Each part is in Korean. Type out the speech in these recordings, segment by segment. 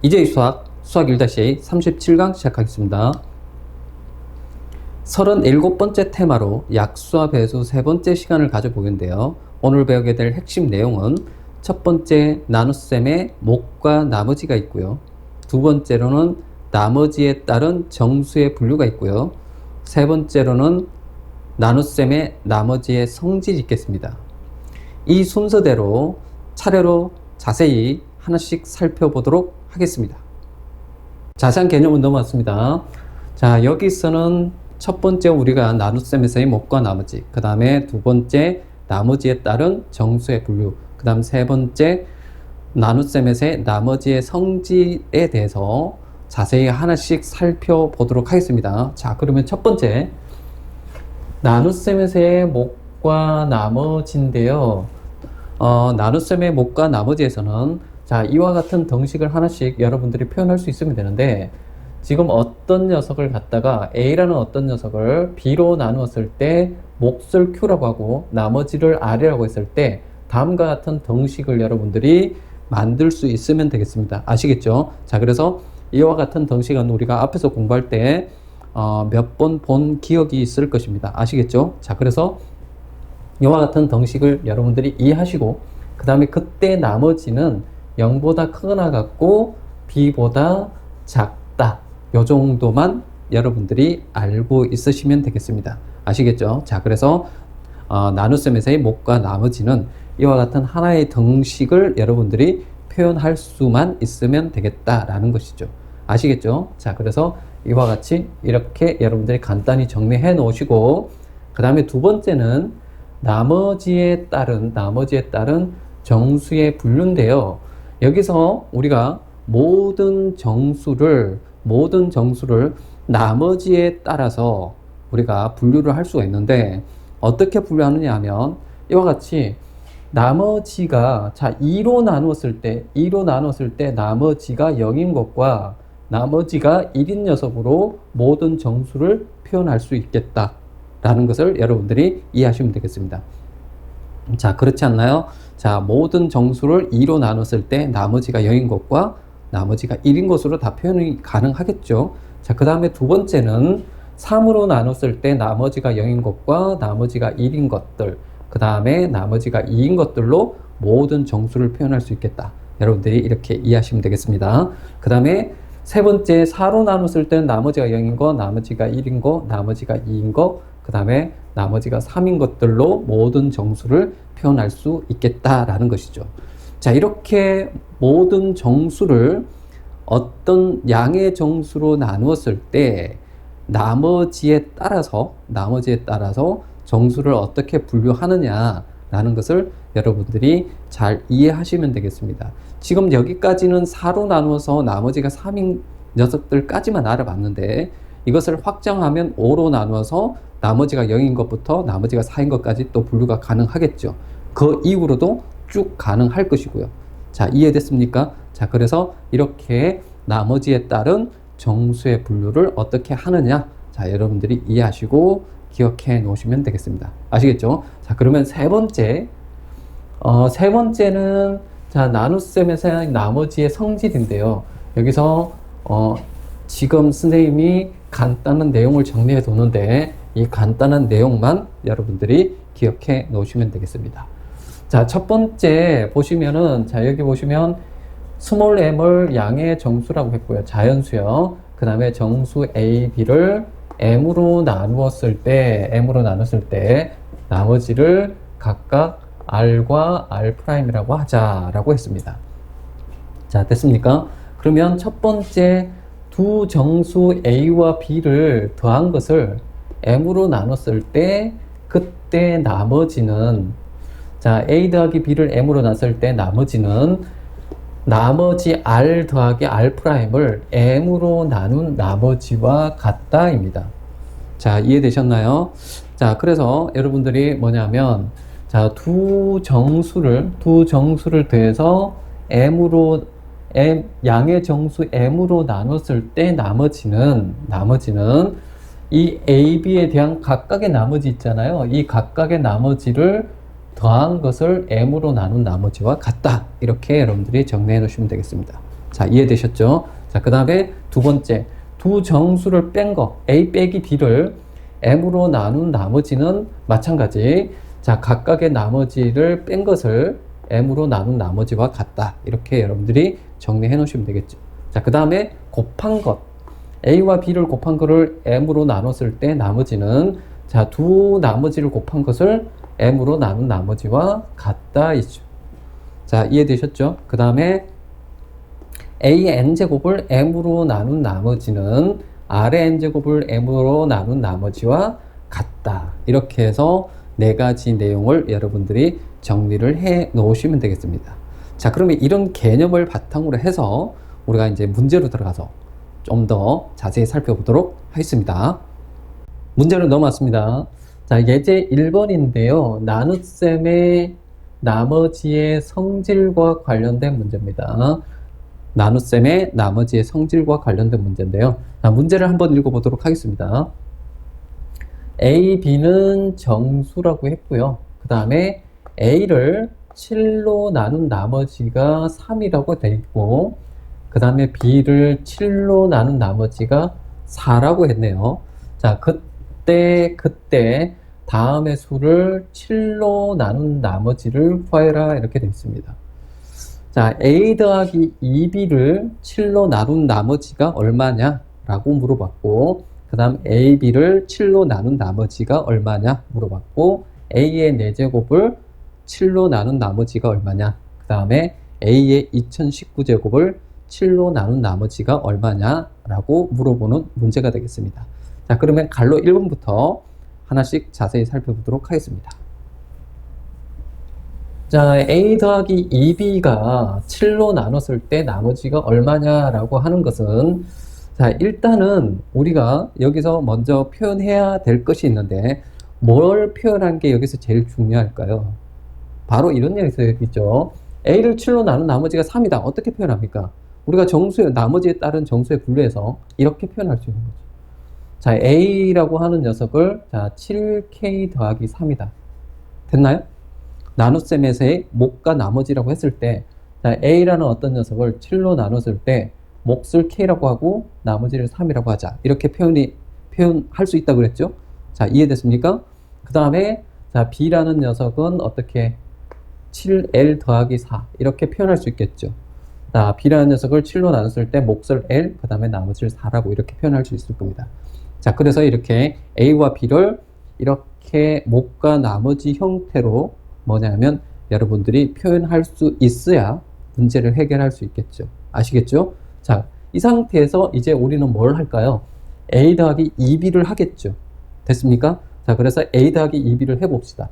이제 수학 1-A 37강 시작하겠습니다. 37번째 테마로 약수와 배수 세 번째 시간을 가져보겠는데요. 오늘 배우게 될 핵심 내용은 첫 번째 나눗셈의 목과 나머지가 있고요. 두 번째로는 나머지에 따른 정수의 분류가 있고요. 세 번째로는 나눗셈의 나머지의 성질이 있겠습니다. 이 순서대로 차례로 자세히 하나씩 살펴보도록 하겠습니다. 자세한 개념은 넘어왔습니다. 자, 여기서는 첫 번째 우리가 나눗셈에서의 목과 나머지, 그 다음에 두 번째 나머지에 따른 정수의 분류, 그 다음 세 번째 나눗셈에서의 나머지의 성질에 대해서 자세히 하나씩 살펴보도록 하겠습니다. 자, 그러면 첫 번째 나눗셈에서의 목과 나머지인데요. 나눗셈의 목과 나머지에서는 자, 이와 같은 덩식을 하나씩 여러분들이 표현할 수 있으면 되는데, 지금 어떤 녀석을 갖다가 A라는 어떤 녀석을 B로 나누었을 때 몫을 Q라고 하고 나머지를 R이라고 했을 때 다음과 같은 덩식을 여러분들이 만들 수 있으면 되겠습니다. 아시겠죠? 자, 그래서 이와 같은 덩식은 우리가 앞에서 공부할 때 몇 번 본 기억이 있을 것입니다. 아시겠죠? 자, 그래서 이와 같은 덩식을 여러분들이 이해하시고, 그 다음에 그때 나머지는 0보다 크거나 같고 B보다 작다, 요 정도만 여러분들이 알고 있으시면 되겠습니다. 아시겠죠? 자, 그래서 나눗셈에서의 목과 나머지는 이와 같은 하나의 덩식을 여러분들이 표현할 수만 있으면 되겠다라는 것이죠. 아시겠죠? 자, 그래서 이와 같이 이렇게 여러분들이 간단히 정리해 놓으시고, 그 다음에 두 번째는 나머지에 따른 정수의 분류인데요. 여기서 우리가 모든 정수를 나머지에 따라서 우리가 분류를 할 수가 있는데, 어떻게 분류하느냐 하면 이와 같이 나머지가, 자, 2로 나누었을 때 나머지가 0인 것과 나머지가 1인 녀석으로 모든 정수를 표현할 수 있겠다라는 것을 여러분들이 이해하시면 되겠습니다. 자, 그렇지 않나요? 자, 모든 정수를 2로 나눴을 때 나머지가 0인 것과 나머지가 1인 것으로 다 표현이 가능하겠죠. 자, 그 다음에 두 번째는 3으로 나눴을 때 나머지가 0인 것과 나머지가 1인 것들, 그 다음에 나머지가 2인 것들로 모든 정수를 표현할 수 있겠다. 여러분들이 이렇게 이해하시면 되겠습니다. 그 다음에 세 번째 4로 나눴을 때는 나머지가 0인 거, 나머지가 1인 거, 나머지가 2인 거, 그 다음에 나머지가 3인 것들로 모든 정수를 표현할 수 있겠다라는 것이죠. 자, 이렇게 모든 정수를 어떤 양의 정수로 나누었을 때 나머지에 따라서 정수를 어떻게 분류하느냐라는 것을 여러분들이 잘 이해하시면 되겠습니다. 지금 여기까지는 4로 나누어서 나머지가 3인 녀석들까지만 알아봤는데, 이것을 확장하면 5로 나누어서 나머지가 0인 것부터 나머지가 4인 것까지 또 분류가 가능하겠죠. 그 이후로도 쭉 가능할 것이고요. 자, 이해됐습니까? 자, 그래서 이렇게 나머지에 따른 정수의 분류를 어떻게 하느냐, 자, 여러분들이 이해하시고 기억해 놓으시면 되겠습니다. 아시겠죠? 자, 그러면 세 번째는 자, 나눗셈에서의 나머지의 성질인데요. 여기서 지금 선생님이 간단한 내용을 정리해 두는데, 이 간단한 내용만 여러분들이 기억해 놓으시면 되겠습니다. 자, 첫 번째 보시면은, 자, 여기 보시면 스몰 m을 양의 정수라고 했고요. 자연수요. 그 다음에 정수 A, B를 m으로 나누었을 때 나머지를 각각 R과 R'이라고 하자라고 했습니다. 자, 됐습니까? 그러면 첫 번째 두 정수 A와 B를 더한 것을 m으로 나눴을 때 그때 나머지는, 자, A 더하기 B를 m으로 나눴을 때 나머지는 나머지 R 더하기 R'을 m으로 나눈 나머지와 같다입니다. 자, 이해되셨나요? 자, 그래서 여러분들이 뭐냐면, 자, 두 정수를 더해서 양의 정수 m으로 나눴을 때 나머지는 이 A, B에 대한 각각의 나머지 있잖아요. 이 각각의 나머지를 더한 것을 m으로 나눈 나머지와 같다. 이렇게 여러분들이 정리해 놓으시면 되겠습니다. 자, 이해되셨죠? 자, 그 다음에 두 번째, 두 정수를 뺀 거, A 빼기 B를 M으로 나눈 나머지는 마찬가지. 자, 각각의 나머지를 뺀 것을 M으로 나눈 나머지와 같다. 이렇게 여러분들이 정리해 놓으시면 되겠죠. 자, 그 다음에 곱한 것. A와 B를 곱한 거를 M으로 나눴을 때 나머지는, 자, 두 나머지를 곱한 것을 M으로 나눈 나머지와 같다. 이죠. 자, 이해되셨죠? 그 다음에 A의 n제곱을 M으로 나눈 나머지는 R의 n제곱을 M으로 나눈 나머지와 같다. 이렇게 해서 네 가지 내용을 여러분들이 정리를 해 놓으시면 되겠습니다. 자, 그러면 이런 개념을 바탕으로 해서 우리가 이제 문제로 들어가서 좀 더 자세히 살펴보도록 하겠습니다. 문제로 넘어왔습니다. 자, 예제 1번인데요. 나눗셈의 나머지의 성질과 관련된 문제입니다. 나눗셈의 나머지의 성질과 관련된 문제인데요. 자, 문제를 한번 읽어보도록 하겠습니다. A, B는 정수라고 했고요. 그 다음에 A를 7로 나눈 나머지가 3이라고 되어 있고, 그 다음에 B를 7로 나눈 나머지가 4라고 했네요. 자, 그때 다음의 수를 7로 나눈 나머지를 구해라. 이렇게 되어 있습니다. 자, A 더하기 2B를 7로 나눈 나머지가 얼마냐? 라고 물어봤고, 그 다음 A, B를 7로 나눈 나머지가 얼마냐? 물어봤고, A의 4제곱을 7로 나눈 나머지가 얼마냐? 그 다음에 A의 2019제곱을 7로 나눈 나머지가 얼마냐? 라고 물어보는 문제가 되겠습니다. 자, 그러면 갈로 1번부터 하나씩 자세히 살펴보도록 하겠습니다. 자, A 더하기 2B가 7로 나눴을 때 나머지가 얼마냐라고 하는 것은, 자, 일단은 우리가 여기서 먼저 표현해야 될 것이 있는데, 뭘 표현한 게 여기서 제일 중요할까요? 바로 이런 녀석이죠. A를 7로 나눈 나머지가 3이다. 어떻게 표현합니까? 우리가 정수의, 나머지에 따른 정수에 분류해서 이렇게 표현할 수 있는 거죠. 자, A라고 하는 녀석을, 자, 7K 더하기 3이다. 됐나요? 나눗셈에서의 몫과 나머지라고 했을 때, 자, A라는 어떤 녀석을 7로 나눴을 때 몫을 K라고 하고 나머지를 3이라고 하자. 이렇게 표현할 수 있다고 그랬죠? 자, 이해됐습니까? 그 다음에, 자, B라는 녀석은 어떻게 7L 더하기 4 이렇게 표현할 수 있겠죠. 자, B라는 녀석을 7로 나눴을 때 몫을 L, 그 다음에 나머지를 4라고 이렇게 표현할 수 있을 겁니다. 자, 그래서 이렇게 A와 B를 이렇게 몫과 나머지 형태로 뭐냐면 여러분들이 표현할 수 있어야 문제를 해결할 수 있겠죠. 아시겠죠? 자, 이 상태에서 이제 우리는 뭘 할까요? A 더하기 2B를 하겠죠. 됐습니까? 자, 그래서 A 더하기 2B를 해봅시다.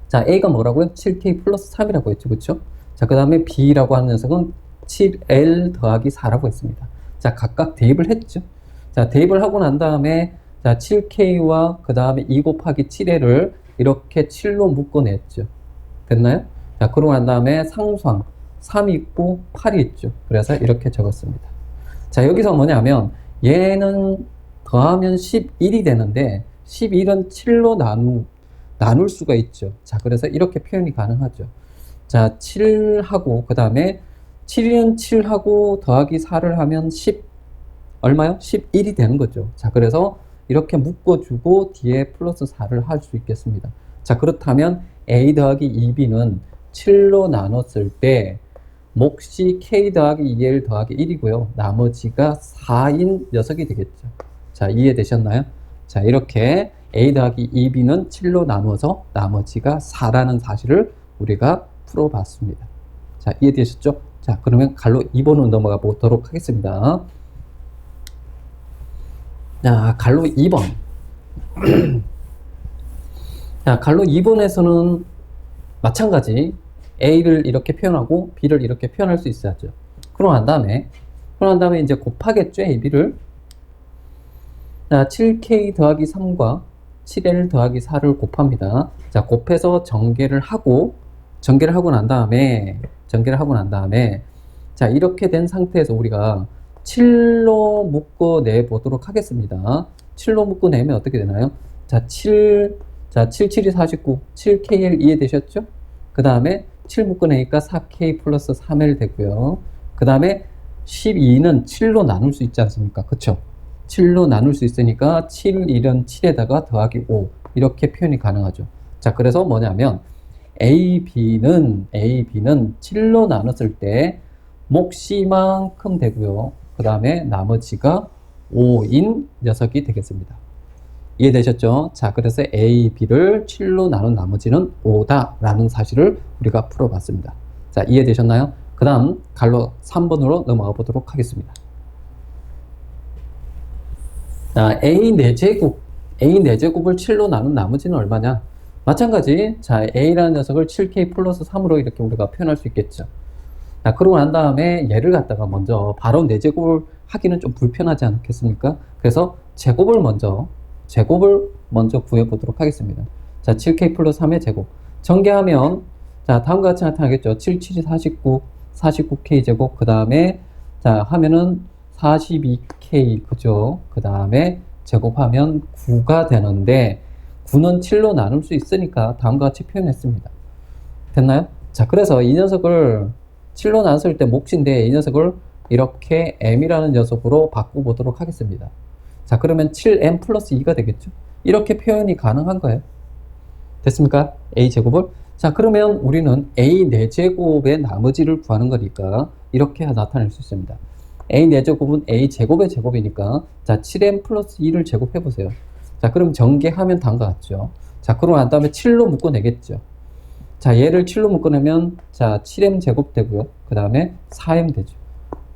자, A가 뭐라고요? 7K 플러스 3이라고 했죠. 그렇죠? 자, 그 다음에 B라고 하는 녀석은 7L 더하기 4라고 했습니다. 자, 각각 대입을 했죠. 자, 대입을 하고 난 다음에, 자, 7K와 그 다음에 2 곱하기 7L을 이렇게 7로 묶어냈죠. 됐나요? 자, 그러고 난 다음에 상수항 3이 있고 8이 있죠. 그래서 이렇게 적었습니다. 자, 여기서 뭐냐면 얘는 더하면 11이 되는데 11은 7로 나눌 수가 있죠. 자, 그래서 이렇게 표현이 가능하죠. 자, 7하고 그 다음에 7은 7하고 더하기 4를 하면 10 얼마요? 11이 되는 거죠. 자, 그래서 이렇게 묶어주고 뒤에 플러스 4를 할 수 있겠습니다. 자, 그렇다면 A 더하기 2B는 7로 나눴을 때 몫이 K 더하기 2L 더하기 1이고요. 나머지가 4인 녀석이 되겠죠. 자, 이해되셨나요? 자, 이렇게 A 더하기 2B는 7로 나눠서 나머지가 4라는 사실을 우리가 풀어봤습니다. 자, 이해되셨죠? 자, 그러면 갈로 2번으로 넘어가 보도록 하겠습니다. 자, 갈로 2번. 자, 갈로 2번에서는 마찬가지 A를 이렇게 표현하고 B를 이렇게 표현할 수 있어야죠. 그러고 난 다음에 이제 곱하겠죠, A, B를. 자, 7K 더하기 3과 7L 더하기 4를 곱합니다. 자, 곱해서 전개를 하고 난 다음에, 자, 이렇게 된 상태에서 우리가 7로 묶어내 보도록 하겠습니다. 7로 묶어내면 어떻게 되나요? 자, 7, 7이 49, 7KL 이해되셨죠? 그 다음에 7 묶어내니까 4K 플러스 3L 되고요. 그 다음에 12는 7로 나눌 수 있지 않습니까? 그쵸? 7로 나눌 수 있으니까 7, 1은 7에다가 더하기 5 이렇게 표현이 가능하죠. 자, 그래서 뭐냐면 AB는 7로 나눴을 때 몫이만큼 되고요. 그 다음에 나머지가 5인 녀석이 되겠습니다. 이해되셨죠? 자, 그래서 A, B를 7로 나눈 나머지는 5다 라는 사실을 우리가 풀어봤습니다. 자, 이해되셨나요? 그 다음 갈로 3번으로 넘어가 보도록 하겠습니다. 자, A 4제곱을 7로 나눈 나머지는 얼마냐? 마찬가지, 자, A라는 녀석을 7K 플러스 3으로 이렇게 우리가 표현할 수 있겠죠. 자, 그러고 난 다음에 얘를 갖다가 먼저 바로 4제곱을 하기는 좀 불편하지 않겠습니까? 그래서 제곱을 먼저 구해보도록 하겠습니다. 자, 7K 플러스 3의 제곱. 전개하면, 자, 다음과 같이 나타나겠죠. 7, 7이 49, 49K 제곱. 그 다음에, 자, 하면은 42K, 그죠? 그 다음에 제곱하면 9가 되는데, 9는 7로 나눌 수 있으니까 다음과 같이 표현했습니다. 됐나요? 자, 그래서 이 녀석을 7로 나눴을 때 몫인데, 이 녀석을 이렇게 m이라는 녀석으로 바꿔보도록 하겠습니다. 자, 그러면 7m 플러스 2가 되겠죠? 이렇게 표현이 가능한 거예요. 됐습니까? a제곱을. 자, 그러면 우리는 a 4제곱의 나머지를 구하는 거니까 이렇게 나타낼 수 있습니다. a 4제곱은 a 제곱의 제곱이니까, 자, 7m 플러스 2를 제곱해보세요. 자, 그럼 전개하면 다음과 같죠? 자, 그러고 난 다음에 7로 묶어내겠죠? 자, 얘를 7로 묶어내면, 자, 7m 제곱 되고요. 그 다음에 4m 되죠.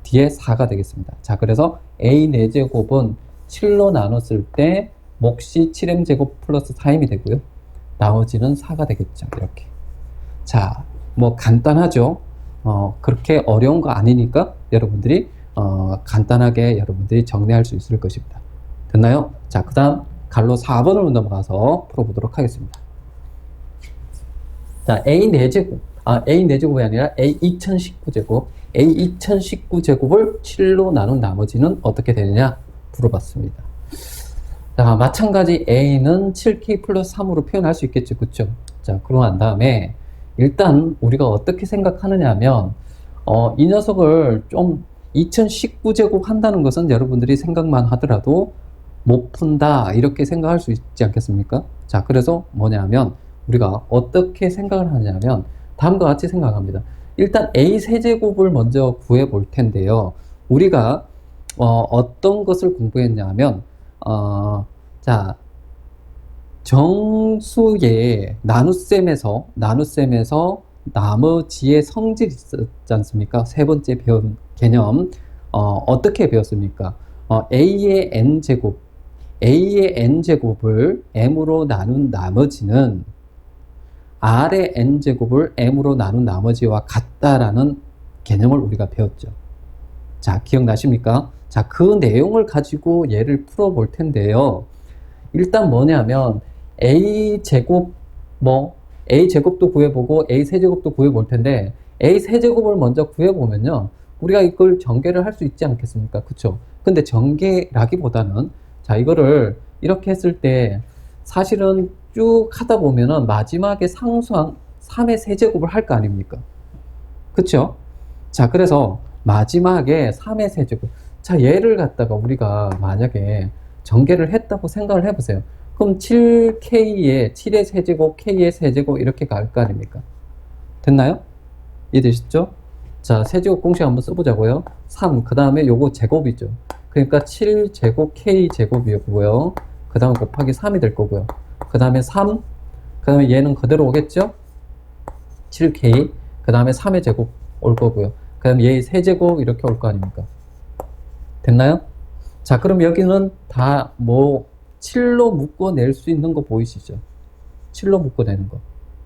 뒤에 4가 되겠습니다. 자, 그래서 a 4제곱은 7로 나눴을 때 몫이 7m 제곱 플러스 4m이 되고요. 나머지는 4가 되겠죠. 이렇게. 자, 뭐 간단하죠. 그렇게 어려운 거 아니니까 여러분들이 간단하게 여러분들이 정리할 수 있을 것입니다. 됐나요? 자, 그 다음 갈로 4번으로 넘어가서 풀어보도록 하겠습니다. 자, A 4제곱이 아니라 A 2019제곱. A 2019제곱을 7로 나눈 나머지는 어떻게 되느냐? 물어봤습니다. 자, 마찬가지 A는 7K 플러스 3으로 표현할 수 있겠죠. 그쵸? 자, 그러고 난 다음에 일단 우리가 어떻게 생각하느냐 하면 이 녀석을 좀 2019제곱 한다는 것은 여러분들이 생각만 하더라도 못 푼다 이렇게 생각할 수 있지 않겠습니까? 자, 그래서 뭐냐면 우리가 어떻게 생각을 하냐면 다음과 같이 생각합니다. 일단 A 세제곱을 먼저 구해 볼 텐데요. 우리가 어떤 것을 공부했냐면 자, 정수의 나눗셈에서 나머지의 성질이 있었지 않습니까? 세 번째 배운 개념 어떻게 배웠습니까? A의 n제곱을 m으로 나눈 나머지는 R의 n제곱을 m으로 나눈 나머지와 같다라는 개념을 우리가 배웠죠. 자, 기억나십니까? 자, 그 내용을 가지고 얘를 풀어볼 텐데요. 일단 뭐냐면 A제곱도 구해보고 A세제곱도 구해볼 텐데 A세제곱을 먼저 구해보면요. 우리가 이걸 전개를 할 수 있지 않겠습니까? 그쵸? 근데 전개라기보다는 자, 이거를 이렇게 했을 때 사실은 쭉 하다 보면은 마지막에 상수항 3의 세제곱을 할 거 아닙니까? 그쵸? 자, 그래서 마지막에 3의 세제곱. 자, 얘를 갖다가 우리가 만약에 전개를 했다고 생각을 해보세요. 그럼 7의 세제곱, K의 세제곱 이렇게 갈 거 아닙니까? 됐나요? 이해되시죠? 자, 세제곱 공식 한번 써보자고요. 3, 그 다음에 요거 제곱이죠. 그러니까 7제곱 K제곱이고요. 그 다음에 곱하기 3이 될 거고요. 그 다음에 3, 그 다음에 얘는 그대로 오겠죠? 7K, 그 다음에 3의 제곱 올 거고요. 그 다음에 얘의 세제곱 이렇게 올 거 아닙니까? 됐나요? 자, 그럼 여기는 다 7로 묶어낼 수 있는 거 보이시죠? 7로 묶어내는 거.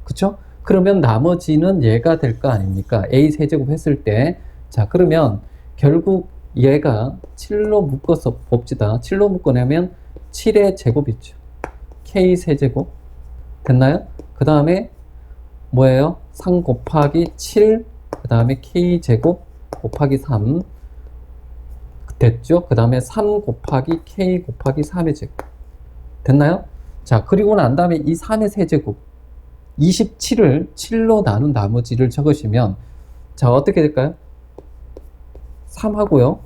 그쵸? 그러면 나머지는 얘가 될 거 아닙니까? A 세제곱 했을 때. 자, 그러면 결국 얘가 7로 묶어서 봅시다. 7로 묶어내면 7의 제곱이죠. K 세제곱. 됐나요? 그 다음에 뭐예요? 3 곱하기 7, 그 다음에 K 제곱 곱하기 3. 됐죠? 그 다음에 3 곱하기 K 곱하기 3의 제곱. 됐나요? 자, 그리고 난 다음에 이 3의 세제곱 27을 7로 나눈 나머지를 적으시면 자, 어떻게 될까요? 3 하고요.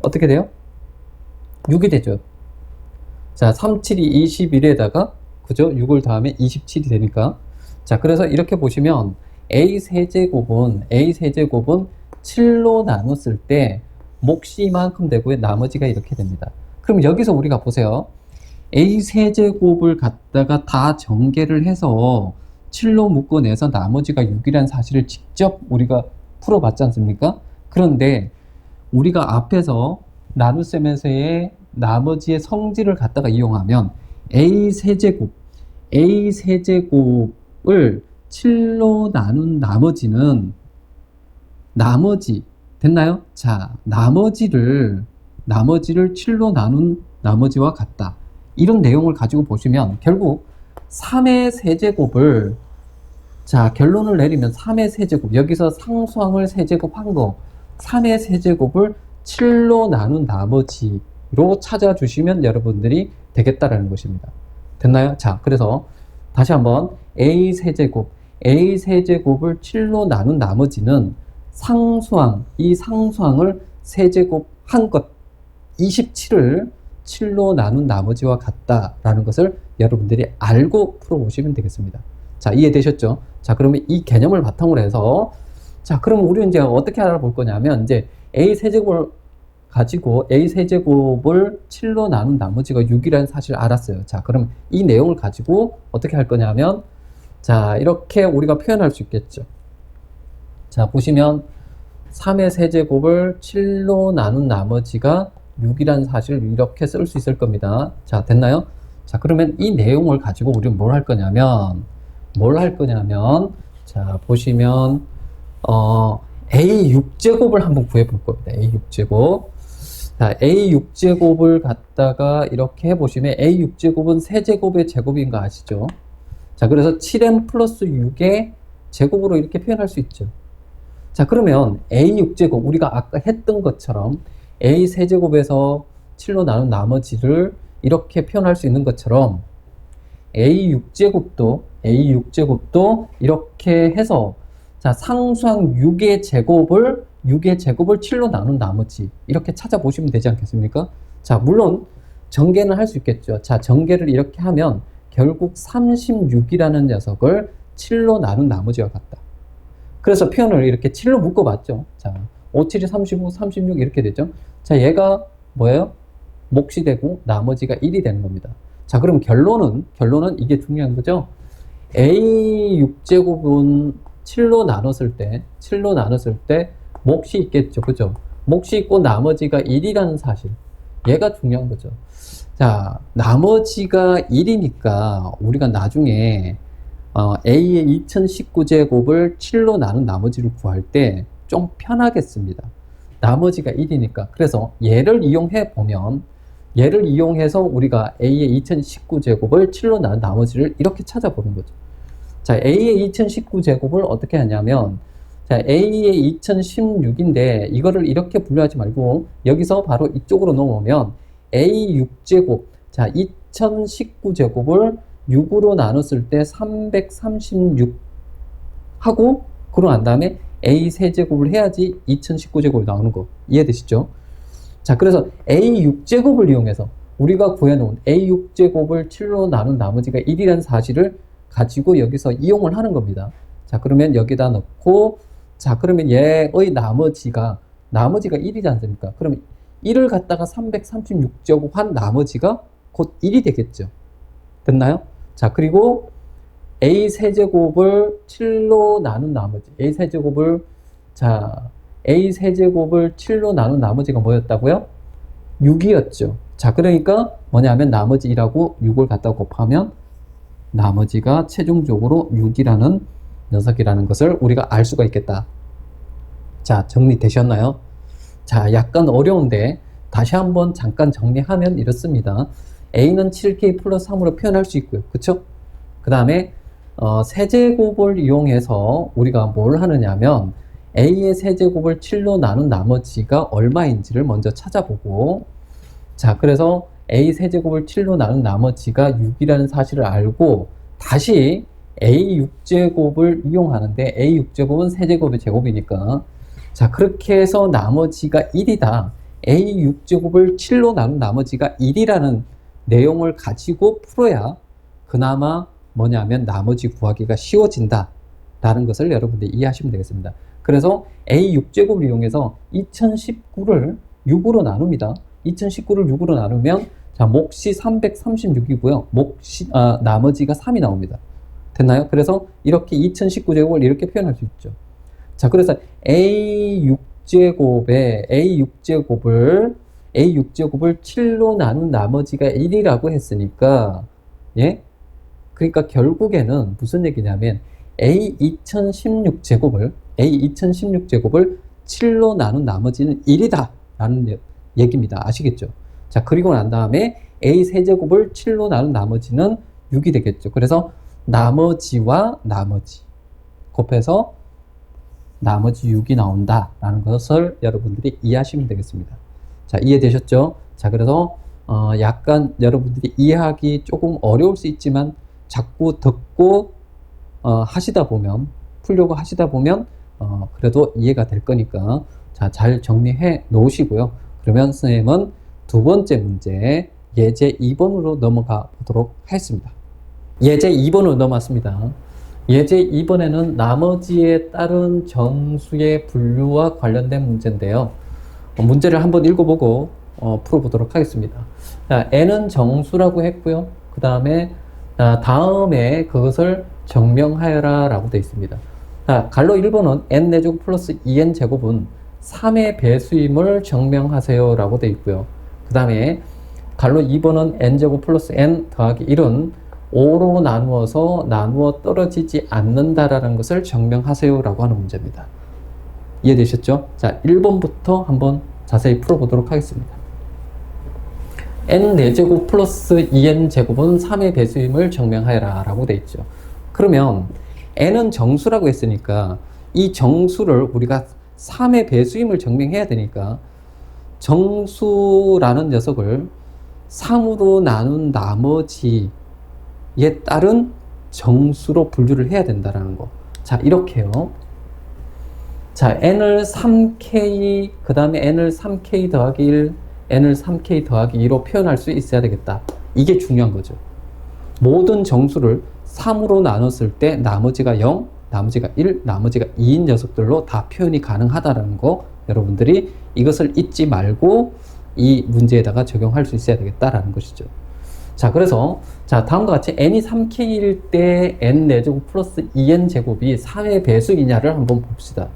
어떻게 돼요? 6이 되죠. 자, 3, 7이 21에다가, 그죠? 6을 더하면 27이 되니까. 자, 그래서 이렇게 보시면 A 세제곱은 7로 나눴을 때 몫이 이만큼 되고요. 나머지가 이렇게 됩니다. 그럼 여기서 우리가 보세요. A세제곱을 갖다가 다 전개를 해서 7로 묶어내서 나머지가 6이라는 사실을 직접 우리가 풀어봤지 않습니까? 그런데 우리가 앞에서 나눗셈에서의 나머지의 성질을 갖다가 이용하면 A세제곱을 7로 나눈 나머지는 나머지 됐나요? 자, 나머지를 7로 나눈 나머지와 같다. 이런 내용을 가지고 보시면 결국 3의 세제곱을, 자, 결론을 내리면 3의 세제곱, 여기서 상수항을 세제곱한 거 3의 세제곱을 7로 나눈 나머지로 찾아주시면 여러분들이 되겠다라는 것입니다. 됐나요? 자, 그래서 다시 한번 A세제곱을 7로 나눈 나머지는 상수항, 이 상수항을 세제곱한 것 27을 7로 나눈 나머지와 같다라는 것을 여러분들이 알고 풀어보시면 되겠습니다. 자, 이해되셨죠? 자, 그러면 이 개념을 바탕으로 해서, 자, 그럼 우리는 이제 어떻게 알아볼 거냐면, 이제 A세제곱을 가지고 A세제곱을 7로 나눈 나머지가 6이라는 사실을 알았어요. 자, 그럼 이 내용을 가지고 어떻게 할 거냐면, 자, 이렇게 우리가 표현할 수 있겠죠. 자, 보시면 3의 세제곱을 7로 나눈 나머지가 6이라는 사실을 이렇게 쓸 수 있을 겁니다. 자, 됐나요? 자, 그러면 이 내용을 가지고 우리는 뭘 할 거냐면, 자, 보시면, A6제곱을 한번 구해볼 겁니다. A6제곱. 자, A6제곱을 갖다가 이렇게 해보시면 A6제곱은 세제곱의 제곱인 거 아시죠? 자, 그래서 7m 플러스 6의 제곱으로 이렇게 표현할 수 있죠. 자, 그러면 A6제곱, 우리가 아까 했던 것처럼 A 세제곱에서 7로 나눈 나머지를 이렇게 표현할 수 있는 것처럼 A6제곱도 이렇게 해서, 자, 상수항 6의 제곱을 7로 나눈 나머지 이렇게 찾아보시면 되지 않겠습니까? 자, 물론 전개는 할 수 있겠죠. 자, 전개를 이렇게 하면 결국 36이라는 녀석을 7로 나눈 나머지와 같다. 그래서 표현을 이렇게 7로 묶어봤죠. 자, 5, 7이 35, 36 이렇게 되죠. 자, 얘가 뭐예요? 몫이 되고 나머지가 1이 되는 겁니다. 자, 그럼 결론은 이게 중요한 거죠. A6제곱은 7로 나눴을 때 몫이 있겠죠. 그죠? 몫이 있고 나머지가 1이라는 사실. 얘가 중요한 거죠. 자, 나머지가 1이니까 우리가 나중에 A의 2019제곱을 7로 나눈 나머지를 구할 때 좀 편하겠습니다. 나머지가 1이니까. 그래서 얘를 이용해서 우리가 A의 2019제곱을 7로 나눈 나머지를 이렇게 찾아보는 거죠. 자, A의 2019제곱을 어떻게 하냐면, 자, A의 2016인데 이거를 이렇게 분류하지 말고 여기서 바로 이쪽으로 넘어오면 A6제곱, 자, 2019제곱을 6으로 나눴을 때 336 하고, 그러고 난 다음에 A 세제곱을 해야지 2019제곱이 나오는 거 이해되시죠? 자, 그래서 A6제곱을 이용해서 우리가 구해놓은 A6제곱을 7로 나눈 나머지가 1이라는 사실을 가지고 여기서 이용을 하는 겁니다. 자, 그러면 여기다 넣고, 자, 그러면 얘의 나머지가 1이지 않습니까? 그러면 1을 갖다가 336제곱 한 나머지가 곧 1이 되겠죠. 됐나요? 자, 그리고 A세제곱을 7로 나눈 나머지, A세제곱을 7로 나눈 나머지가 뭐였다고요? 6이었죠. 자, 그러니까 뭐냐면 나머지 1하고 6을 갖다 곱하면 나머지가 최종적으로 6이라는 녀석이라는 것을 우리가 알 수가 있겠다. 자, 정리되셨나요? 자, 약간 어려운데 다시 한번 잠깐 정리하면 이렇습니다. A는 7K 플러스 3으로 표현할 수 있고요. 그쵸? 그 다음에 세제곱을 이용해서 우리가 뭘 하느냐면 A의 세제곱을 7로 나눈 나머지가 얼마인지를 먼저 찾아보고, 자, 그래서 A 세제곱을 7로 나눈 나머지가 6이라는 사실을 알고 다시 A6제곱을 이용하는데 A6제곱은 세제곱의 제곱이니까 자, 그렇게 해서 나머지가 1이다. A 6제곱을 7로 나눈 나머지가 1이라는 내용을 가지고 풀어야 그나마 뭐냐면 나머지 구하기가 쉬워진다 라는 것을 여러분들이 이해하시면 되겠습니다. 그래서 A 6제곱을 이용해서 2019를 6으로 나눕니다. 2019를 6으로 나누면 자, 몫이 336이고요. 나머지가 3이 나옵니다. 됐나요? 그래서 이렇게 2019제곱을 이렇게 표현할 수 있죠. 자, 그래서 A 6제곱을 7로 나눈 나머지가 1이라고 했으니까, 예? 그러니까 결국에는 무슨 얘기냐면 A 2016제곱을 7로 나눈 나머지는 1이다 라는 얘기입니다. 아시겠죠? 자, 그리고 난 다음에 A 세제곱을 7로 나눈 나머지는 6이 되겠죠. 그래서 나머지와 나머지 곱해서 나머지 6이 나온다라는 것을 여러분들이 이해하시면 되겠습니다. 자, 이해되셨죠? 자, 그래서 약간 여러분들이 이해하기 조금 어려울 수 있지만 자꾸 듣고 하시다 보면, 풀려고 하시다 보면 그래도 이해가 될 거니까 자, 잘 정리해 놓으시고요. 그러면 선생님은 두 번째 문제 예제 2번으로 넘어가 보도록 하겠습니다. 예제 2번으로 넘어왔습니다. 예제 2번에는 나머지에 따른 정수의 분류와 관련된 문제인데요. 문제를 한번 읽어보고 풀어보도록 하겠습니다. 자, n은 정수라고 했고요. 그 다음에 그것을 증명하여라 라고 되어 있습니다. 자, 갈로 1번은 n제곱 플러스 2n제곱은 3의 배수임을 증명하세요 라고 되어 있고요. 그 다음에 갈로 2번은 n제곱 플러스 n 더하기 1은 5로 나누어 떨어지지 않는다라는 것을 증명하세요 라고 하는 문제입니다. 이해되셨죠? 자, 1번부터 한번 자세히 풀어보도록 하겠습니다. n 4제곱 플러스 2n 제곱은 3의 배수임을 증명하여라 라고 되어 있죠. 그러면 n은 정수라고 했으니까 이 정수를 우리가 3의 배수임을 증명해야 되니까 정수라는 녀석을 3으로 나눈 나머지에 따른 정수로 분류를 해야 된다는 거. 자, 이렇게요. 자, n을 3k, 그 다음에 n을 3k 더하기 1, n을 3k 더하기 2로 표현할 수 있어야 되겠다. 이게 중요한 거죠. 모든 정수를 3으로 나눴을 때 나머지가 0, 나머지가 1, 나머지가 2인 녀석들로 다 표현이 가능하다는 거 여러분들이 이것을 잊지 말고 이 문제에다가 적용할 수 있어야 되겠다라는 것이죠. 자, 그래서 자, 다음과 같이 n이 3k일 때 n 4제곱 플러스 2n 제곱이 3의 배수이냐를 한번 봅시다.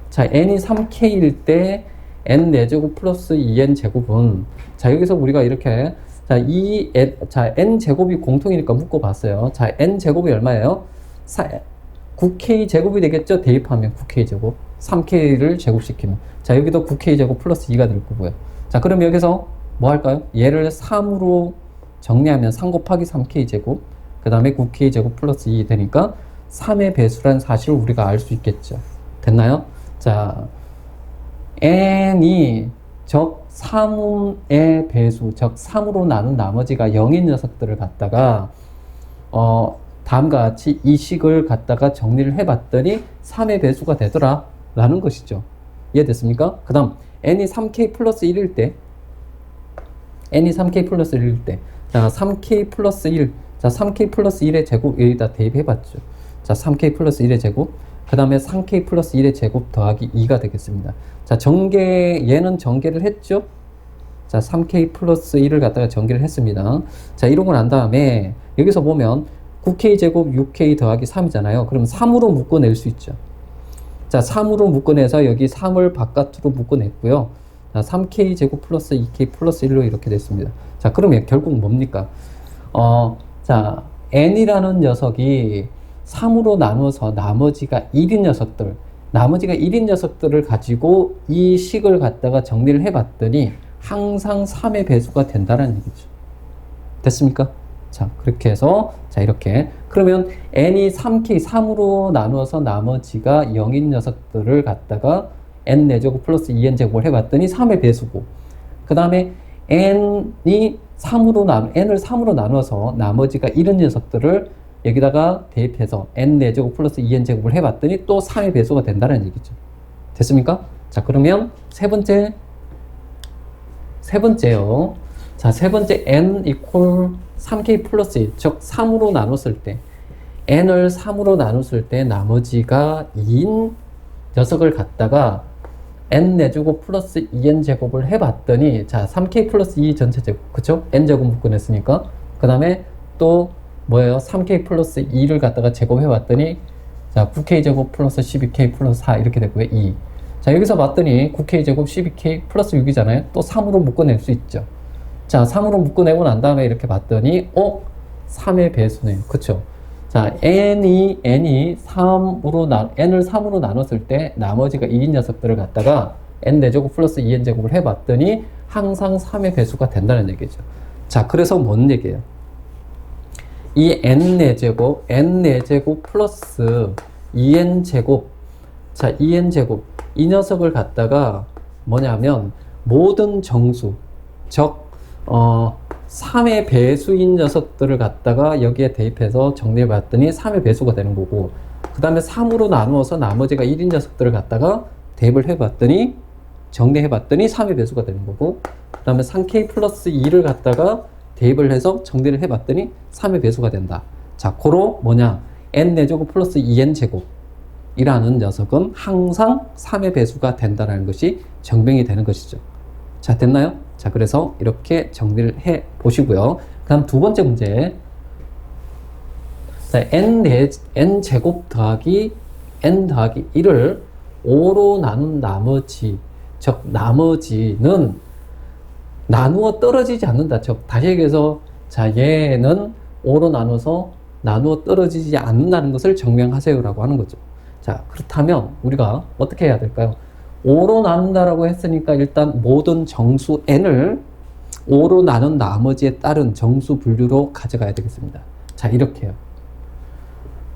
자, n이 3k일 때 n 4제곱 플러스 2n 제곱은 자, 여기서 우리가 이렇게 자, n 제곱이 공통이니까 묶어봤어요. 자, n 제곱이 얼마예요? 9k 제곱이 되겠죠? 대입하면 9k 제곱 3k를 제곱시키면 자, 여기도 9k 제곱 플러스 2가 될 거고요. 자, 그럼 여기서 뭐 할까요? 얘를 3으로 정리하면 3 곱하기 3k 제곱 그 다음에 9k 제곱 플러스 2 되니까 3의 배수란 사실을 우리가 알 수 있겠죠. 됐나요? 자, n이 적 3의 배수, 즉 3으로 나눈 나머지가 0인 녀석들을 갖다가 다음과 같이 이 식을 갖다가 정리를 해봤더니 3의 배수가 되더라 라는 것이죠. 이해됐습니까? 그 다음 n이 3k 플러스 1일 때 자, 3k 플러스 1, 자, 3k 플러스 1의 제곱 여기다 대입해봤죠. 자, 3k 플러스 1의 제곱 그 다음에 3k 플러스 1의 제곱 더하기 2가 되겠습니다. 자, 얘는 전개를 했죠? 자, 3k 플러스 1을 갖다가 전개를 했습니다. 자, 이러고 난 다음에 여기서 보면 9k 제곱 6k 더하기 3이잖아요. 그럼 3으로 묶어낼 수 있죠. 자, 3으로 묶어내서 여기 3을 바깥으로 묶어냈고요. 자, 3k 제곱 플러스 2k 플러스 1로 이렇게 됐습니다. 자, 그러면 결국 뭡니까? 자, n이라는 녀석이 3으로 나눠서 나머지가 1인 녀석들을 가지고 이 식을 갖다가 정리를 해봤더니 항상 3의 배수가 된다는 얘기죠. 됐습니까? 자, 그렇게 해서 자, 이렇게 그러면 n이 3으로 나누어서 나머지가 0인 녀석들을 갖다가 n 4제곱 플러스 2n 제곱을 해봤더니 3의 배수고 그 다음에 n을 3으로 나눠서 나머지가 1인 녀석들을 여기다가 대입해서 n 4제곱 플러스 2n 제곱을 해봤더니 또 3의 배수가 된다는 얘기죠. 됐습니까? 자, 그러면 세 번째요. 자, 세 번째 n equal 3k 플러스 1, 즉 3으로 나눴을 때 n을 3으로 나눴을 때 나머지가 2인 녀석을 갖다가 n 내주고 플러스 2n 제곱을 해봤더니 자 3k 플러스 2 전체 제곱 그쵸? n 제곱 묶어냈으니까 그 다음에 또 뭐예요? 3k 플러스 2를 갖다가 제곱해봤더니 자 9k 제곱 플러스 12k 플러스 4 이렇게 되고요. 2. 자 여기서 봤더니 9k 제곱 12k 플러스 6이잖아요. 또 3으로 묶어낼 수 있죠. 자 3으로 묶어내고 난 다음에 이렇게 봤더니 3의 배수네요. 그쵸? 자 n을 3으로 나눴을 때 나머지가 2인 녀석들을 갖다가 n 내제곱 플러스 2n 제곱을 해봤더니 항상 3의 배수가 된다는 얘기죠. 자 그래서 뭔 얘기예요? 이 n 내제곱 플러스 2n 제곱 자 2n 제곱 이 녀석을 갖다가 뭐냐면 모든 정수 즉 3의 배수인 녀석들을 갖다가 여기에 대입해서 정리해 봤더니 3의 배수가 되는 거고 그 다음에 3으로 나누어서 나머지가 1인 녀석들을 갖다가 대입을 해 봤더니 정리해 봤더니 3의 배수가 되는 거고 그 다음에 3k 플러스 2를 갖다가 대입을 해서 정리를 해 봤더니 3의 배수가 된다. 자, 고로 뭐냐 n 내제곱 플러스 2n 제곱 이라는 녀석은 항상 3의 배수가 된다는 것이 증명이 되는 것이죠. 자, 됐나요? 자, 그래서 이렇게 정리를 해 보시고요. 그 다음 두 번째 문제. 자, n 제곱 더하기 n 더하기 1을 5로 나눈 나머지, 즉, 나머지는 나누어 떨어지지 않는다. 즉, 다시 얘기해서, 자, 얘는 5로 나누어 떨어지지 않는다는 것을 증명하세요라고 하는 거죠. 자, 그렇다면 우리가 어떻게 해야 될까요? 5로 나눈다라고 했으니까 일단 모든 정수 n을 5로 나눈 나머지에 따른 정수 분류로 가져가야 되겠습니다. 자, 이렇게요.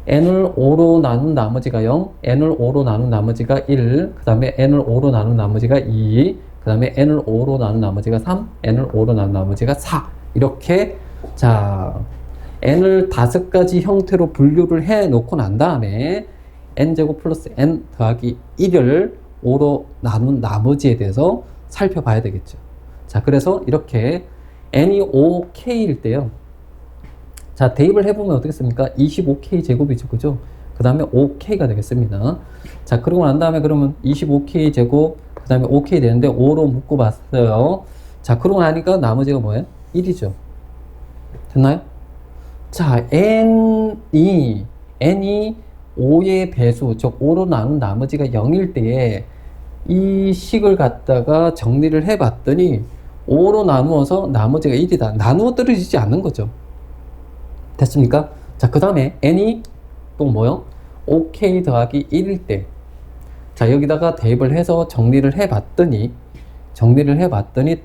n을 5로 나눈 나머지가 0, n을 5로 나눈 나머지가 1, 그 다음에 n을 5로 나눈 나머지가 2, 그 다음에 n을 5로 나눈 나머지가 3, n을 5로 나눈 나머지가 4. 이렇게, 자, n을 5가지 형태로 분류를 해 놓고 난 다음에 n제곱 플러스 n 더하기 1을 5로 나눈 나머지에 대해서 살펴봐야 되겠죠. 자, 그래서 이렇게 n이 5k일 때요. 자, 대입을 해보면 어떻겠습니까? 25k 제곱이죠. 그죠? 그 다음에 5k가 되겠습니다. 자, 그러고 난 다음에 그러면 25k 제곱, 그 다음에 5k 되는데 5로 묶어봤어요. 자, 그러고 나니까 나머지가 뭐예요? 1이죠. 됐나요? 자, n이 5의 배수, 즉 5로 나눈 나머지가 0일 때에 이 식을 갖다가 정리를 해봤더니 5로 나누어서 나머지가 1이다. 나누어 떨어지지 않는 거죠. 됐습니까? 자, 그 다음에 n이 또 뭐요? 5k 더하기 1일 때. 자, 여기다가 대입을 해서 정리를 해봤더니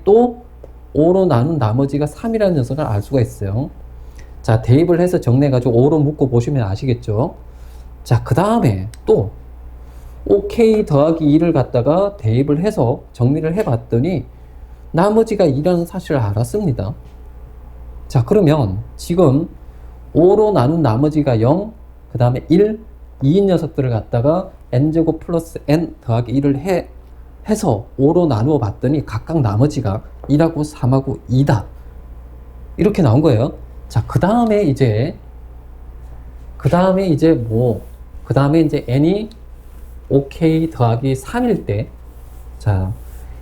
또 5로 나눈 나머지가 3이라는 녀석을 알 수가 있어요. 자, 대입을 해서 정리해가지고 5로 묶어 보시면 아시겠죠? 자, 그 다음에 또 5k 더하기 2를 갖다가 대입을 해서 정리를 해봤더니 나머지가 2라는 사실을 알았습니다. 자, 그러면 지금 5로 나눈 나머지가 0, 그 다음에 1, 2인 녀석들을 갖다가 n제곱 플러스 n 더하기 1을 해서 5로 나누어 봤더니 각각 나머지가 1하고 3하고 2다. 이렇게 나온 거예요. 자, 그 다음에 이제 n이 5k 더하기 3일 때, 자,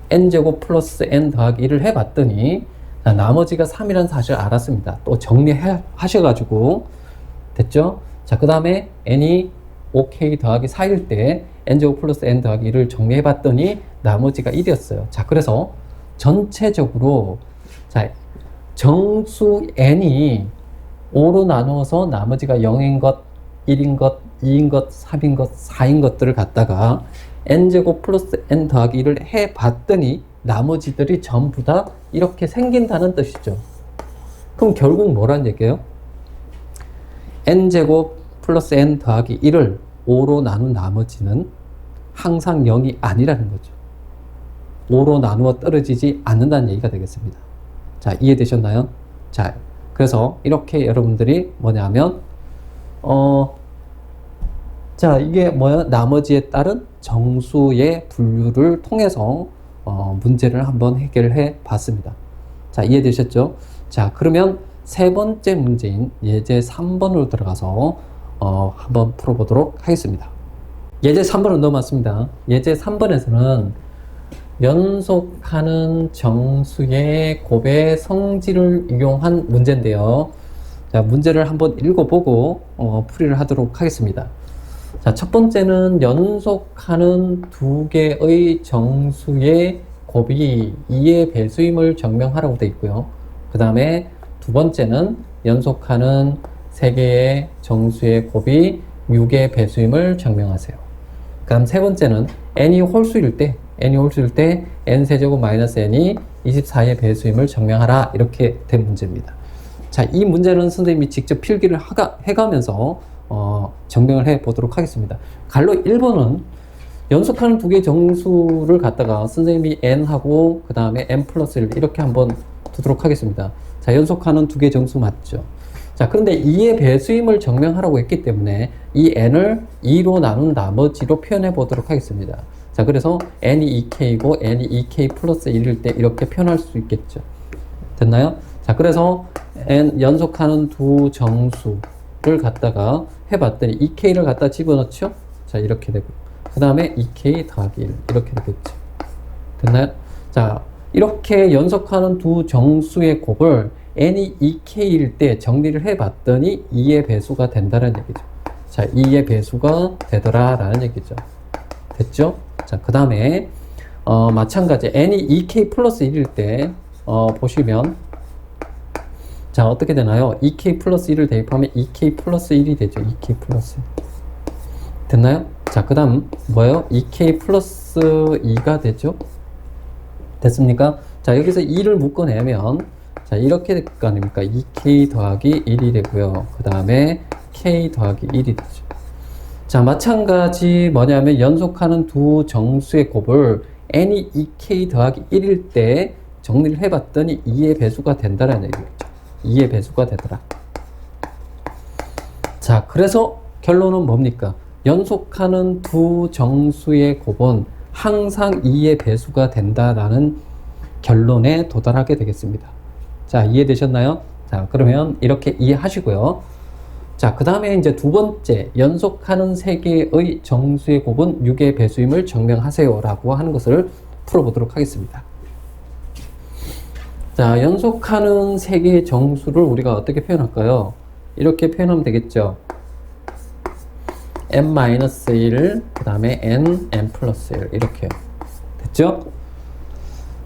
n제곱 플러스 n 더하기 1을 해봤더니, 자, 나머지가 3이라는 사실을 알았습니다. 또 정리하셔가지고, 됐죠? 자, 그 다음에 n이 5k 더하기 4일 때, n제곱 플러스 n 더하기 1을 정리해봤더니, 나머지가 1이었어요. 자, 그래서 전체적으로, 자, 정수 n이 5로 나누어서 나머지가 0인 것, 1인 것, 2인 것, 3인 것, 4인 것들을 갖다가 n제곱 플러스 n 더하기 1을 해봤더니 나머지들이 전부 다 이렇게 생긴다는 뜻이죠. 그럼 결국 뭐라는 얘기예요? n제곱 플러스 n 더하기 1을 5로 나눈 나머지는 항상 0이 아니라는 거죠. 5로 나누어 떨어지지 않는다는 얘기가 되겠습니다. 자, 이해되셨나요? 자, 그래서 이렇게 여러분들이 뭐냐면 자, 이게 뭐야? 나머지에 따른 정수의 분류를 통해서 문제를 한번 해결해 봤습니다. 자, 이해되셨죠? 자, 그러면 세 번째 문제인 예제 3번으로 들어가서 한번 풀어보도록 하겠습니다. 예제 3번은 넘어왔습니다. 예제 3번에서는 연속하는 정수의 곱의 성질을 이용한 문제인데요. 자, 문제를 한번 읽어보고 풀이를 하도록 하겠습니다. 자, 첫 번째는 연속하는 두 개의 정수의 곱이 2의 배수임을 증명하라고 되어 있고요. 그 다음에 두 번째는 연속하는 세 개의 정수의 곱이 6의 배수임을 증명하세요. 그 다음 세 번째는 n이 홀수일 때 n 세제곱 마이너스 n이 24의 배수임을 증명하라, 이렇게 된 문제입니다. 자, 이 문제는 선생님이 직접 필기를 해가면서 증명을 해 보도록 하겠습니다. 갈로 1번은 연속하는 두 개의 정수를 갖다가 선생님이 n하고 그 다음에 n 플러스 1 이렇게 한번 두도록 하겠습니다. 자, 연속하는 두 개의 정수 맞죠? 자, 그런데 2의 배수임을 증명하라고 했기 때문에 이 n을 2로 나눈 나머지로 표현해 보도록 하겠습니다. 자, 그래서 n이 2k이고 n이 2k 플러스 1일 때 이렇게 표현할 수 있겠죠. 됐나요? 자, 그래서 연속하는 두 정수를 갖다가 해봤더니 2k를 갖다 집어넣죠? 자, 이렇게 되고 그 다음에 2k 더하기 1 이렇게 되겠죠. 됐나요? 자, 이렇게 연속하는 두 정수의 곱을 n이 2k일 때 정리를 해봤더니 2의 배수가 된다는 얘기죠. 자, 2의 배수가 되더라 라는 얘기죠. 됐죠? 자, 그 다음에 마찬가지 n이 2k 플러스 1일 때 보시면 자, 어떻게 되나요? 2k 플러스 1을 대입하면 2k 플러스 1이 되죠. 2k 플러스 1. 됐나요? 자, 그 다음 뭐예요? 2k 플러스 2가 되죠. 됐습니까? 자, 여기서 2를 묶어내면 자, 이렇게 될 거 아닙니까? 2k 더하기 1이 되고요. 그 다음에 k 더하기 1이 되죠. 자, 마찬가지 뭐냐면 연속하는 두 정수의 곱을 n이 2k 더하기 1일 때 정리를 해봤더니 2의 배수가 된다라는 얘기죠. 2의 배수가 되더라. 자, 그래서 결론은 뭡니까? 연속하는 두 정수의 곱은 항상 2의 배수가 된다라는 결론에 도달하게 되겠습니다. 자, 이해되셨나요? 자, 그러면 이렇게 이해하시고요. 자, 그 다음에 이제 두 번째, 연속하는 세 개의 정수의 곱은 6의 배수임을 증명하세요 라고 하는 것을 풀어보도록 하겠습니다. 자, 연속하는 세 개의 정수를 우리가 어떻게 표현할까요? 이렇게 표현하면 되겠죠. n-1, 그 다음에 n 플러스 1 이렇게 됐죠?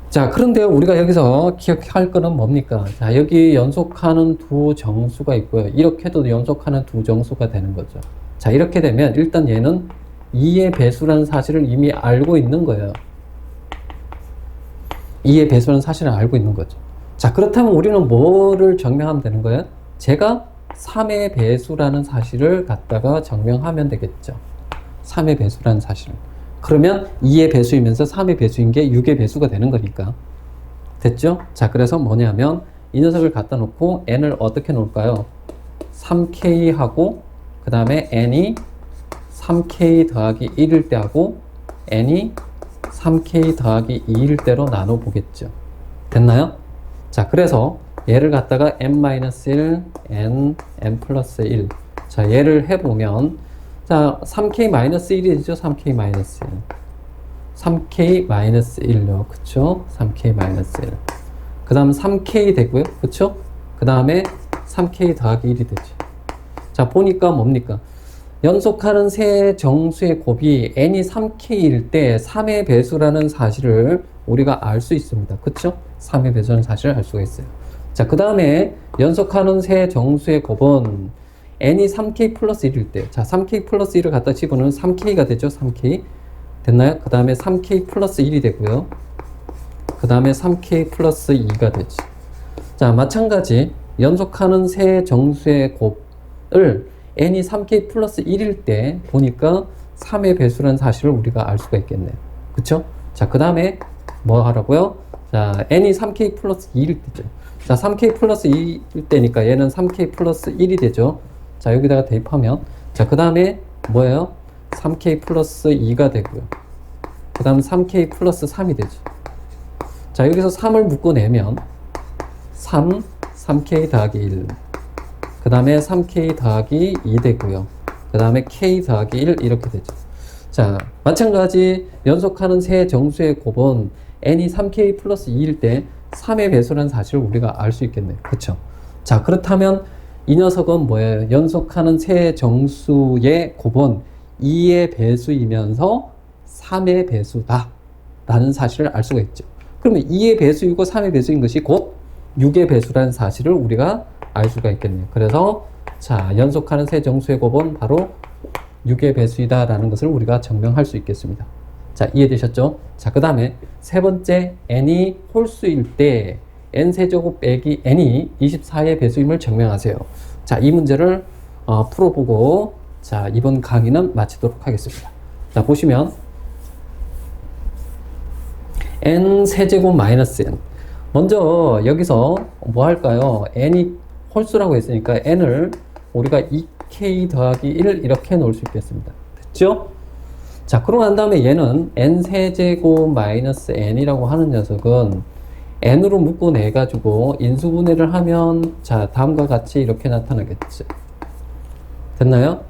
자, 그런데 우리가 여기서 기억할 거는 뭡니까? 자, 여기 연속하는 두 정수가 있고요. 이렇게도 연속하는 두 정수가 되는 거죠. 자, 이렇게 되면 일단 얘는 2의 배수라는 사실을 이미 알고 있는 거예요. 2의 배수라는 사실을 알고 있는 거죠. 자, 그렇다면 우리는 뭐를 증명하면 되는 거예요? 제가 3의 배수라는 사실을 갖다가 증명하면 되겠죠. 3의 배수라는 사실을. 그러면 2의 배수이면서 3의 배수인 게 6의 배수가 되는 거니까. 됐죠? 자, 그래서 뭐냐면 이 녀석을 갖다 놓고 n을 어떻게 놓을까요? 3k 하고 그 다음에 n이 3k 더하기 1일 때 하고 n이 3k 더하기 2일 때로 나눠 보겠죠. 됐나요? 자, 그래서 얘를 갖다가 n-1, n 플러스 1. 자, 얘를 해보면 자, 3k-1이 되죠? 3k-1. 3k-1요. 그쵸? 3k-1. 그 다음 3k 되고요. 그쵸? 그 다음에 3k 더하기 1이 되죠. 자, 보니까 뭡니까? 연속하는 세 정수의 곱이 n이 3k일 때 3의 배수라는 사실을 우리가 알 수 있습니다. 그쵸? 3의 배수라는 사실을 알 수가 있어요. 자, 그 다음에 연속하는 세 정수의 곱은 n이 3k 플러스 1일 때, 자, 3k 플러스 1을 갖다 집어넣으면 3k가 되죠? 3k. 됐나요? 그 다음에 3k 플러스 1이 되고요. 그 다음에 3k 플러스 2가 되지. 자, 마찬가지 연속하는 세 정수의 곱을 n이 3k 플러스 1일 때 보니까 3의 배수라는 사실을 우리가 알 수가 있겠네요. 그쵸? 자, 그 다음에 뭐 하라고요? 자, n이 3k 플러스 2일 때죠. 자, 3k 플러스 2일 때니까 얘는 3k 플러스 1이 되죠. 자, 여기다가 대입하면 자, 그 다음에 뭐예요? 3K 플러스 2가 되고요. 그 다음 3K 플러스 3이 되죠. 자, 여기서 3을 묶어내면 3K 더하기 1. 그 다음에 3K 더하기 2 되고요. 그 다음에 K 더하기 1 이렇게 되죠. 자, 마찬가지 연속하는 세 정수의 곱은 n이 3K 플러스 2일 때 3의 배수라는 사실을 우리가 알 수 있겠네요. 그쵸? 자, 그렇다면 이 녀석은 뭐예요? 연속하는 세 정수의 곱은 2의 배수이면서 3의 배수다 라는 사실을 알 수가 있죠. 그러면 2의 배수이고 3의 배수인 것이 곧 6의 배수라는 사실을 우리가 알 수가 있겠네요. 그래서 자, 연속하는 세 정수의 곱은 바로 6의 배수이다 라는 것을 우리가 증명할 수 있겠습니다. 자, 이해되셨죠? 자, 그 다음에 세 번째, n이 홀수일 때 n세제곱 빼기 n이 24의 배수임을 증명하세요. 자, 이 문제를 풀어보고 자, 이번 강의는 마치도록 하겠습니다. 자, 보시면 n 세제곱 마이너스 n. 먼저 여기서 뭐 할까요? n이 홀수라고 했으니까 n을 우리가 2k 더하기 1 이렇게 놓을 수 있겠습니다. 됐죠? 자, 그러고 난 다음에 얘는 n 세제곱 마이너스 n이라고 하는 녀석은 n으로 묶어내 가지고 인수분해를 하면 자, 다음과 같이 이렇게 나타나겠죠. 됐나요?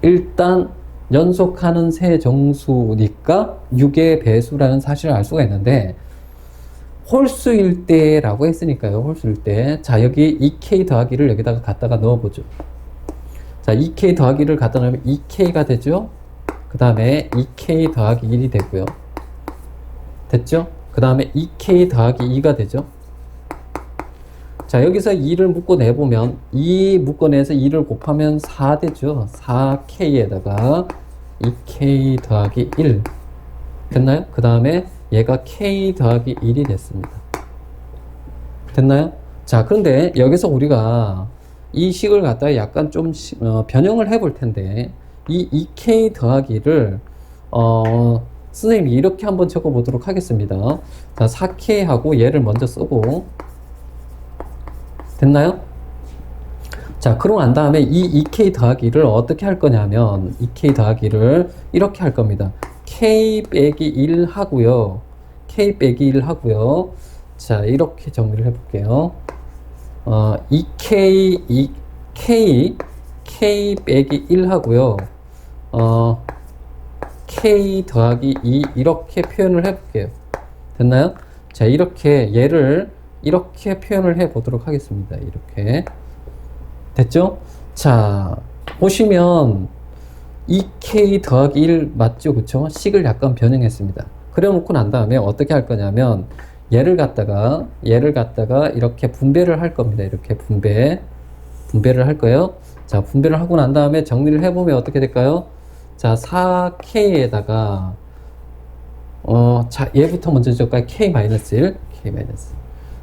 일단 연속하는 세 정수니까 6의 배수라는 사실을 알 수가 있는데 홀수일 때라고 했으니까요. 홀수일 때. 자, 여기 2k 더하기를 여기다가 갖다가 넣어보죠. 자, 2k 더하기를 갖다 넣으면 2k가 되죠. 그 다음에 2k 더하기 1이 되고요. 됐죠? 그 다음에 2k 더하기 2가 되죠. 자, 여기서 2를 묶어내보면 2 묶어내서 2를 곱하면 4 되죠. 4k에다가 2k 더하기 1 됐나요? 그 다음에 얘가 k 더하기 1이 됐습니다. 됐나요? 자, 그런데 여기서 우리가 이 식을 갖다가 약간 좀 변형을 해볼 텐데 이 2k 더하기를 선생님이 이렇게 한번 적어 보도록 하겠습니다. 자, 4k하고 얘를 먼저 쓰고 됐나요? 자, 그러고 난 다음에 이 2k 더하기를 어떻게 할 거냐면 2k 더하기를 이렇게 할 겁니다. k 빼기 1 하고요. k 빼기 1 하고요. 자, 이렇게 정리를 해볼게요. 2k, k 빼기 1 하고요. k 더하기 2 이렇게 표현을 해볼게요. 됐나요? 자, 이렇게 얘를 이렇게 표현을 해 보도록 하겠습니다. 이렇게 됐죠? 자, 보시면 2k 더하기 1 맞죠? 그쵸? 식을 약간 변형했습니다. 그래 놓고 난 다음에 어떻게 할 거냐면 얘를 갖다가 이렇게 분배를 할 겁니다. 이렇게 분배를 할 거예요. 자, 분배를 하고 난 다음에 정리를 해보면 어떻게 될까요? 자, 4k에다가 자, 얘부터 먼저 적을까요? k-1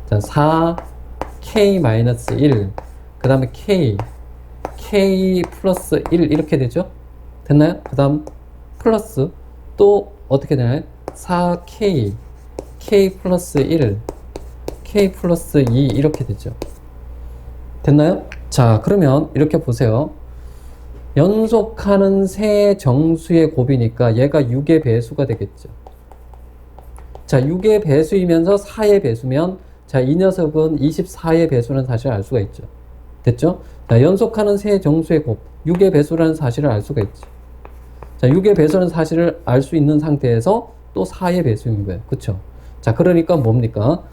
자, 4k-1 그 다음에 k 플러스 1 이렇게 되죠? 됐나요? 그 다음 플러스 또 어떻게 되나요? 4k 플러스 1 k 플러스 2 이렇게 되죠. 됐나요? 자, 그러면 이렇게 보세요. 연속하는 세 정수의 곱이니까 얘가 6의 배수가 되겠죠. 자, 6의 배수이면서 4의 배수면 자, 이 녀석은 24의 배수라는 사실을 알 수가 있죠. 됐죠? 자, 연속하는 세 정수의 곱 6의 배수라는 사실을 알 수가 있죠. 자, 6의 배수라는 사실을 알 수 있는 상태에서 또 4의 배수인 거예요. 그쵸? 자, 그러니까 뭡니까?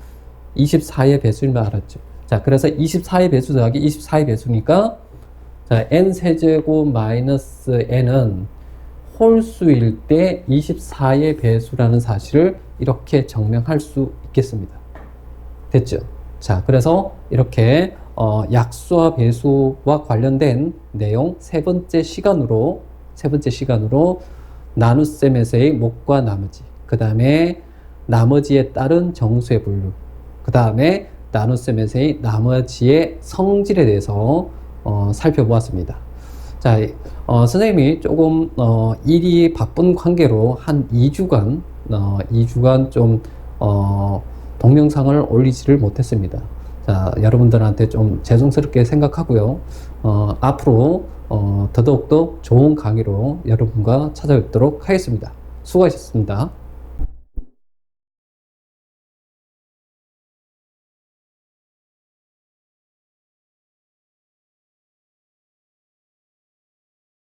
24의 배수임을 알았죠. 자, 그래서 24의 배수 더하기 24의 배수니까 자, n 세제곱 마이너스 n은 홀수일 때 24의 배수라는 사실을 이렇게 증명할 수 있겠습니다. 됐죠? 자, 그래서 이렇게 약수와 배수와 관련된 내용 세 번째 시간으로 나눗셈에서의 목과 나머지, 그 다음에 나머지에 따른 정수의 분류, 그 다음에 나눗셈에서의 나머지의 성질에 대해서 살펴보았습니다. 자, 선생님이 조금 일이 바쁜 관계로 한 2주간 좀 동영상을 올리지를 못했습니다. 자, 여러분들한테 좀 죄송스럽게 생각하고요. 앞으로 더더욱더 좋은 강의로 여러분과 찾아뵙도록 하겠습니다. 수고하셨습니다.